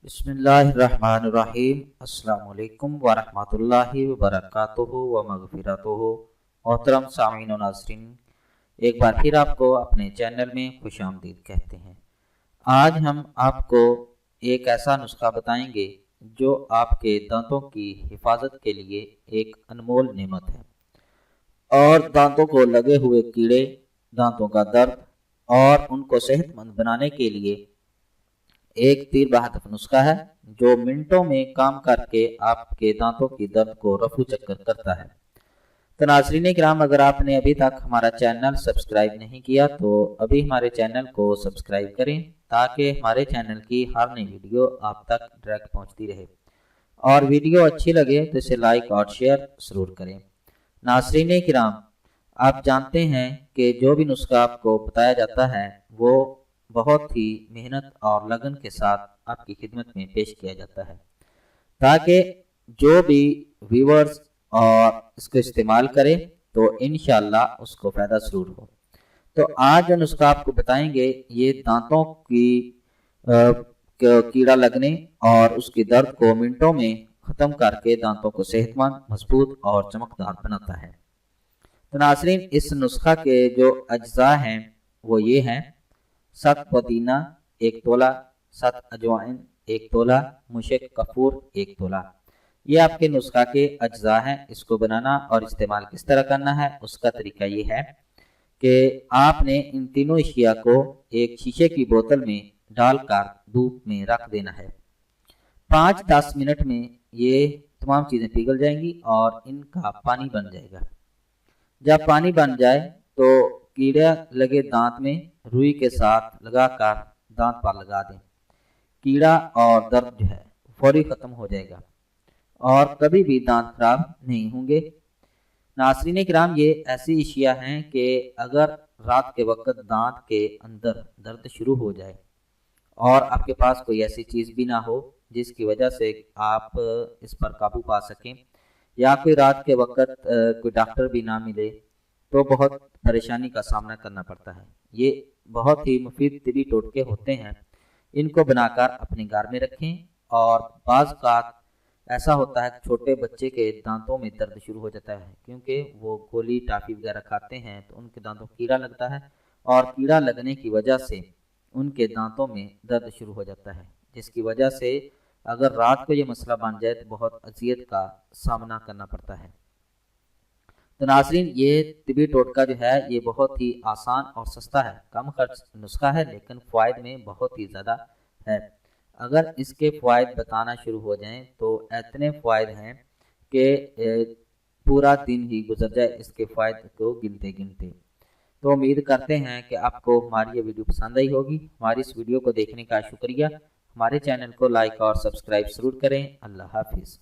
बिस्मिल्लाहिर्रहमानिर्रहीम। अस्सलाम वालेकुम वरहमतुल्लाहि वबरकातुहु व मगफिरतुहु। मोहतरम सामीन व नाज़रीन, एक बार फिर आपको अपने चैनल में खुशामदीद कहते हैं। आज हम आपको एक ऐसा नुस्खा बताएंगे जो आपके दांतों की हिफाजत के लिए एक अनमोल नेमत है और दांतों को लगे हुए कीड़े, दांतों का दर्द और उनको सेहतमंद बनाने के लिए एक तीर बहादुर नुस्खा है जो मिनटों में काम करके आपके दांतों की दर्द को रफू चक्कर करता है। तो नाज़रीन किराम, अगर आपने अभी तक हमारा चैनल सब्सक्राइब नहीं किया तो अभी हमारे चैनल को सब्सक्राइब करें ताकि हमारे चैनल की हर नई वीडियो आप तक डायरेक्ट पहुंचती रहे। और वीडियो अच्छी लगे तो इसे लाइक और शेयर ज़रूर करें। नाज़रीन किराम, आप जानते हैं कि जो भी नुस्खा आपको बताया जाता है वो बहुत ही मेहनत और लगन के साथ आपकी खिदमत में पेश किया जाता है ताकि जो भी व्यूअर्स और इसको इस्तेमाल करे तो इंशाअल्लाह उसको फ़ायदा ज़रूर हो। तो आज जो नुस्खा आपको बताएंगे ये दांतों की कीड़ा लगने और उसके दर्द को मिनटों में ख़त्म करके दांतों को सेहतमंद, मजबूत और चमकदार बनाता है। तो नाज़रीन, इस नुस्खा के जो अज्जा हैं वो ये हैं: 7 पुदीना 1 तोला, 7 अजवाइन 1 तोला, मुशक कपूर 1 तोला। ये आपके नुस्खा के अज्जा हैं। इसको बनाना और इस्तेमाल किस तरह करना है उसका तरीका ये है कि आपने इन तीनों अशिया को एक शीशे की बोतल में डालकर धूप में रख देना है। 5-10 मिनट में ये तमाम चीज़ें पिघल जाएंगी और इनका पानी बन जाएगा। जब पानी बन जाए तो कीड़ा लगे दांत में रुई के साथ लगाकर दांत पर लगा दें। कीड़ा और दर्द जो है फौरी ख़त्म हो जाएगा और कभी भी दांत खराब नहीं होंगे। नाज़रीन किराम, ये ऐसी अशिया हैं कि अगर रात के वक्त दांत के अंदर दर्द शुरू हो जाए और आपके पास कोई ऐसी चीज़ भी ना हो जिसकी वजह से आप इस पर काबू पा सकें, या कोई रात के वक्त कोई डॉक्टर भी ना मिले तो बहुत परेशानी का सामना करना पड़ता है। ये बहुत ही मुफीद तिबी टोटके होते हैं। इनको बनाकर अपने घर में रखें। और बाज़ का ऐसा होता है कि छोटे बच्चे के दांतों में दर्द शुरू हो जाता है क्योंकि वो गोली टाफी वगैरह खाते हैं तो उनके दांतों में कीड़ा लगता है और कीड़ा लगने की वजह से उनके दांतों में दर्द शुरू हो जाता है, जिसकी वजह से अगर रात को ये मसला बन जाए तो बहुत अजियत का सामना करना पड़ता है। तो नाज़रीन, ये तिबी टोटका जो है ये बहुत ही आसान और सस्ता है, कम खर्च नुस्खा है, लेकिन फ़ायदे में बहुत ही ज़्यादा है। अगर इसके फ़ायदे बताना शुरू हो जाएं तो इतने फ़ायदे हैं कि पूरा दिन ही गुजर जाए इसके फ़ायदे को गिनते गिनते। तो उम्मीद करते हैं कि आपको हमारी ये वीडियो पसंद आई होगी। हमारी इस वीडियो को देखने का शुक्रिया। हमारे चैनल को लाइक और सब्सक्राइब ज़रूर करें। अल्लाह हाफिज़।